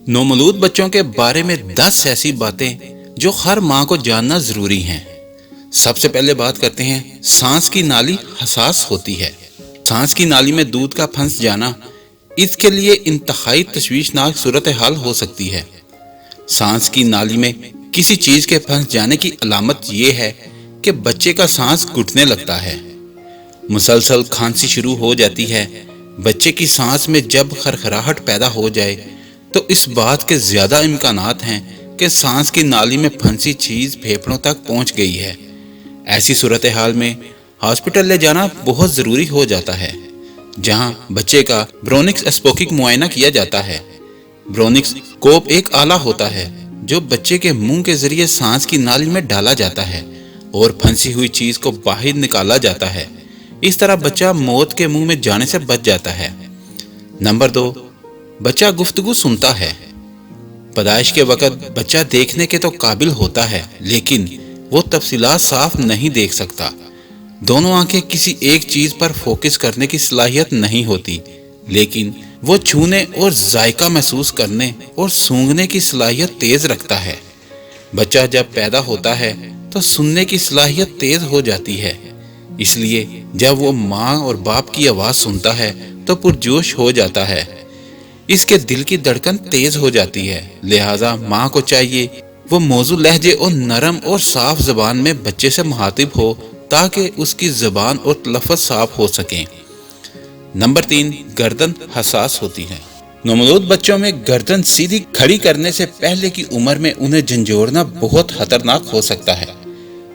नवमौलूद बच्चों के बारे में 10 ऐसी बातें जो हर माँ को जानना जरूरी हैं। सबसे पहले बात करते हैं, सांस की नाली हसास होती है। सांस की नाली में दूध का फंस जाना इसके लिए इंतहाई तशवीशनाक सूरत हाल हो सकती है। सांस की नाली में किसी चीज के फंस जाने की अलामत यह है कि बच्चे का सांस घुटने लगता है, मुसलसल खांसी शुरू हो जाती है। बच्चे की सांस में जब खरखराहट पैदा हो जाए तो इस बात के ज्यादा इम्कानात हैं कि सांस की नाली में फंसी चीज फेफड़ों तक पहुंच गई है। ऐसी सूरत हाल में हॉस्पिटल ले जाना बहुत जरूरी हो जाता है, जहां बच्चे का ब्रोनिक्स एस्पोकिक मुआयना किया जाता है। ब्रोनिक्स कोप एक आला होता है जो बच्चे के मुंह के जरिए सांस की नाली में डाला जाता है और फंसी हुई चीज को बाहर निकाला जाता है। इस तरह बच्चा मौत के मुंह में जाने से बच जाता है। नंबर 2, बच्चा गुफ्तगू सुनता है। पैदाइश के वक्त बच्चा देखने के तो काबिल होता है, लेकिन वो तफसीलात साफ नहीं देख सकता। दोनों आंखें किसी एक चीज पर फोकस करने की सलाहियत नहीं होती, लेकिन वो छूने और जायका महसूस करने और सूंघने की सलाहियत तेज रखता है। बच्चा जब पैदा होता है तो सुनने की सलाहियत तेज हो जाती है, इसलिए जब वो माँ और बाप की आवाज सुनता है तो पुरजोश हो जाता है। इसके दिल की धड़कन तेज हो जाती है, लिहाजा माँ को चाहिए वो मौजू लहजे और नरम और साफ जबान में बच्चे से मुखातिब हो ताकि उसकी जबान और तलफ़्फ़ुज़ साफ हो सकें। नंबर 3, गर्दन हसास होती है। नवमौलूद बच्चों में गर्दन सीधी खड़ी करने से पहले की उम्र में उन्हें झंझोड़ना बहुत खतरनाक हो सकता है।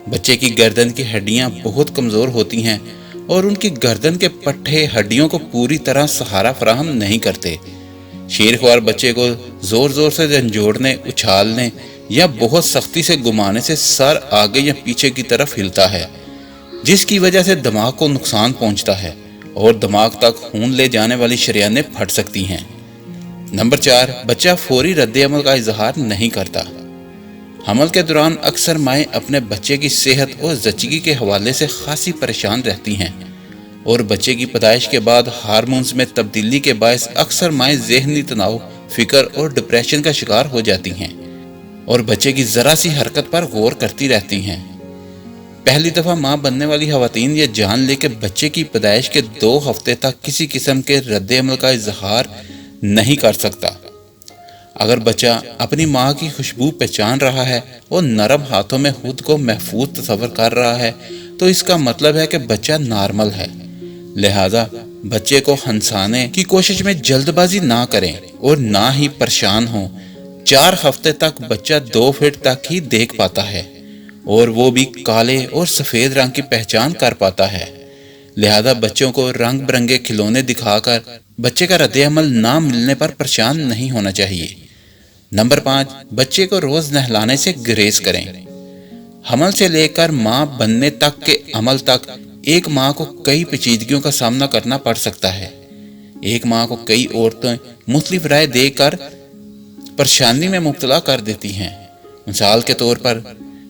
बच्चे की गर्दन की हड्डियां बहुत कमजोर होती हैं और उनकी गर्दन के पट्टे हड्डियों को पूरी तरह सहारा फराहम नहीं करते। शेरख्वार बच्चे को जोर जोर से झंझोड़ने, उछालने या बहुत सख्ती से घुमाने से सर आगे या पीछे की तरफ हिलता है, जिसकी वजह से दिमाग को नुकसान पहुंचता है और दिमाग तक खून ले जाने वाली शरियानें फट सकती हैं। नंबर 4, बच्चा फौरी रद्द-ए-अमल का इजहार नहीं करता। हमल के दौरान अक्सर माएँ अपने बच्चे की सेहत और जच्चगी के हवाले से खासी परेशान रहती हैं और बच्चे की पैदाइश के बाद हार्मोन्स में तब्दीली के बायस अक्सर माएँ ज़हनी तनाव, फिक्र और डिप्रेशन का शिकार हो जाती हैं और बच्चे की ज़रा सी हरकत पर गौर करती रहती हैं। पहली दफ़ा माँ बनने वाली खवातीन ये जान ले कि बच्चे की पैदाइश के 2 हफ्ते तक किसी किस्म के रद्द-ए-अमल का इजहार नहीं कर सकता। अगर बच्चा अपनी माँ की खुशबू पहचान रहा है और नरम हाथों में खुद को महफूज तस्वर कर रहा है तो इसका मतलब है कि बच्चा नॉर्मल है। लिहाजा बच्चे को हंसाने की कोशिश में जल्दबाजी ना करें और ना ही परेशान हों। 4 हफ्ते तक बच्चा 2 फीट तक ही देख पाता है और वो भी काले और सफ़ेद रंग की पहचान कर पाता है। लिहाजा बच्चों को रंग बिरंगे खिलौने दिखाकर बच्चे का रद्द-ए-अमल ना मिलने पर परेशान नहीं होना चाहिए। नंबर 5, बच्चे को रोज नहलाने से गुरेज करें। हमल से लेकर माँ बनने तक के अमल तक एक माँ को कई पेचीदगियों का सामना करना पड़ सकता है। एक माँ को कई औरतें मुख्तलिफ राय देकर परेशानी में मुब्तला कर देती हैं। मिसाल के तौर पर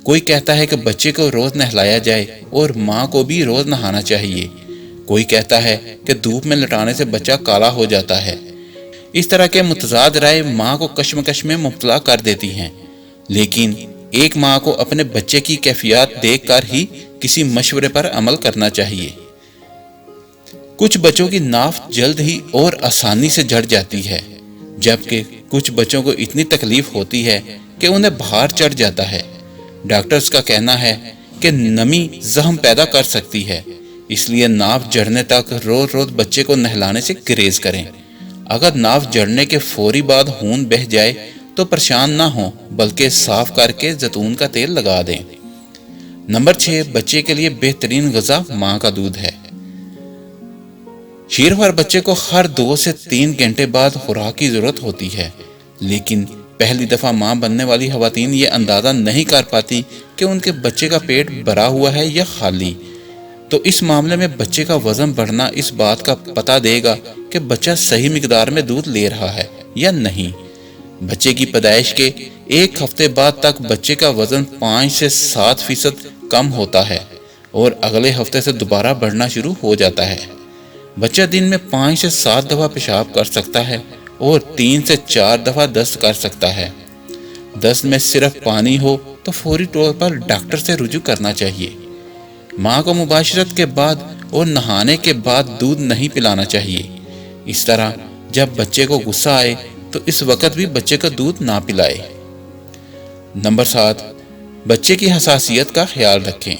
कोई कहता है कि बच्चे को रोज नहलाया जाए और माँ को भी रोज नहाना चाहिए। कोई कहता है कि धूप में लटाने से बच्चा काला हो जाता है। इस तरह के मुतजाद राय माँ को कश्मकश में मुब्तला कर देती हैं, लेकिन एक माँ को अपने बच्चे की कैफियत देखकर ही किसी मशवरे पर अमल करना चाहिए। कुछ बच्चों की नाफ जल्द ही और आसानी से झड़ जाती है, जबकि कुछ बच्चों को इतनी तकलीफ होती है कि उन्हें बुखार चढ़ जाता है। डॉक्टर्स का कहना है कि नमी जख्म पैदा कर सकती है, इसलिए नाफ जड़ने तक रोज रोज बच्चे को नहलाने से गुरेज करें। अगर नाफ जड़ने के फौरी बाद खून बह जाए तो परेशान ना हो, बल्कि साफ करके जैतून का तेल लगा दें। नंबर 6, बच्चे के लिए बेहतरीन ग़िज़ा माँ का दूध है। शीरख्वार बच्चे को हर 2 से 3 घंटे बाद खुराक की जरूरत होती है, लेकिन पहली दफा माँ बनने वाली खवातीन ये अंदाजा नहीं कर पाती कि उनके बच्चे का पेट भरा हुआ है या खाली। तो इस मामले में बच्चे का वजन बढ़ना इस बात का पता देगा कि बच्चा सही मिकदार में दूध ले रहा है या नहीं। बच्चे की पैदाइश के 1 हफ्ते बाद तक बच्चे का वजन 5 से 7% कम होता है और अगले हफ्ते से दोबारा बढ़ना शुरू हो जाता है। बच्चा दिन में 5 से 7 दफा पेशाब कर सकता है और 3 से 4 दफा दस्त कर सकता है। दस्त में सिर्फ पानी हो तो फौरी तौर पर डॉक्टर से रुजू करना चाहिए। माँ को मुबाशरत के बाद और नहाने के बाद दूध नहीं पिलाना चाहिए। इस तरह जब बच्चे को गुस्सा आए तो इस वक्त भी बच्चे को दूध ना पिलाए। नंबर 7, बच्चे की हसासियत का ख्याल रखें।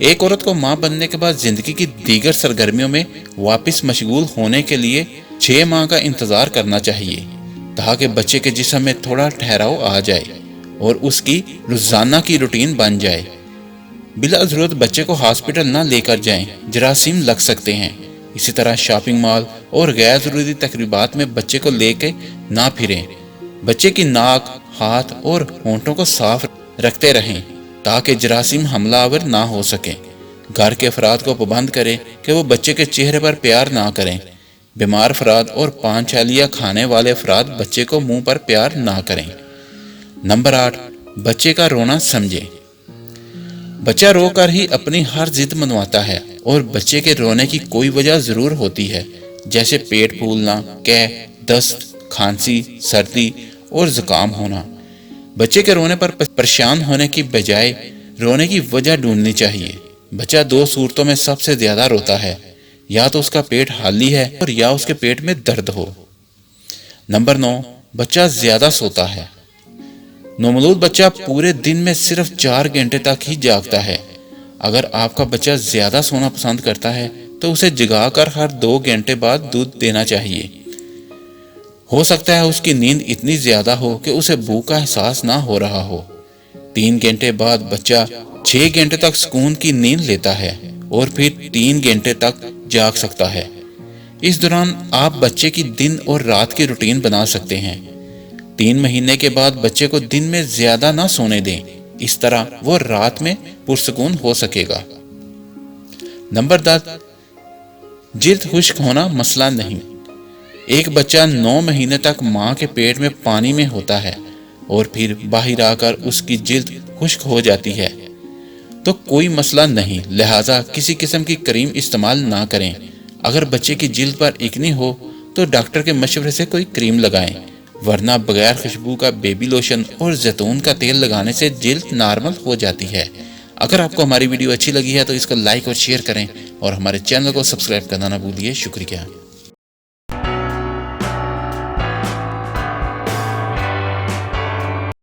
एक औरत को माँ बनने के बाद जिंदगी की दीगर सरगर्मियों में वापस मशगूल होने के लिए 6 माह का इंतजार करना चाहिए, ताकि बच्चे के जिस्म में थोड़ा ठहराव आ जाए और उसकी रोजाना की रूटीन बन जाए। बिला जरूरत बच्चे को हॉस्पिटल ना लेकर जाएं, जरासीम लग सकते हैं। इसी तरह शॉपिंग मॉल और गैर जरूरी तकरीबात में बच्चे को लेके ना फिरें। बच्चे की नाक, हाथ और होंठों को साफ रखते रहें ताकि जरासीम हमलावर ना हो सकें। घर के अफराद को पाबंद करें कि वो बच्चे के चेहरे पर प्यार ना करें। बीमार अफराद और पान छालियाँ खाने वाले अफराद बच्चे को मुंह पर प्यार ना करें। नंबर 8, बच्चे का रोना समझें। बच्चा रोकर ही अपनी हर जिद मनवाता है और बच्चे के रोने की कोई वजह जरूर होती है, जैसे पेट फूलना, कैं, दस्त, खांसी, सर्दी और जुकाम होना। बच्चे के रोने पर परेशान होने की बजाय रोने की वजह ढूंढनी चाहिए। बच्चा 2 सूरतों में सबसे ज्यादा रोता है, या तो उसका पेट खाली है और या उसके पेट में दर्द हो। नंबर 9, बच्चा ज्यादा सोता है। नवमौलूद बच्चा पूरे दिन में सिर्फ 4 घंटे तक ही जागता है। अगर आपका बच्चा ज्यादा सोना पसंद करता है तो उसे जगाकर हर 2 घंटे बाद दूध देना चाहिए। हो सकता है उसकी नींद इतनी ज्यादा हो कि उसे भूख का एहसास ना हो रहा हो। 3 घंटे बाद बच्चा 6 घंटे तक सुकून की नींद लेता है और फिर 3 घंटे तक जाग सकता है। इस दौरान आप बच्चे की दिन और रात की रूटीन बना सकते हैं। 3 महीने के बाद बच्चे को दिन में ज्यादा ना सोने दें, इस तरह वो रात में पुरसुकून हो सकेगा। नंबर 10, जिल्द खुश्क होना मसला नहीं। एक बच्चा 9 महीने तक माँ के पेट में पानी में होता है और फिर बाहर आकर उसकी जिल्द खुश्क हो जाती है, तो कोई मसला नहीं, लिहाजा किसी किस्म की क्रीम इस्तेमाल ना करें। अगर बच्चे की जिल्द पर इकनी हो तो डॉक्टर के मशवरे से कोई क्रीम लगाएं, वरना बगैर खुशबू का बेबी लोशन और जैतून का तेल लगाने से जिल्द नॉर्मल हो जाती है। अगर आपको हमारी वीडियो अच्छी लगी है तो इसको लाइक और शेयर करें और हमारे चैनल को सब्सक्राइब करना ना भूलिए। शुक्रिया।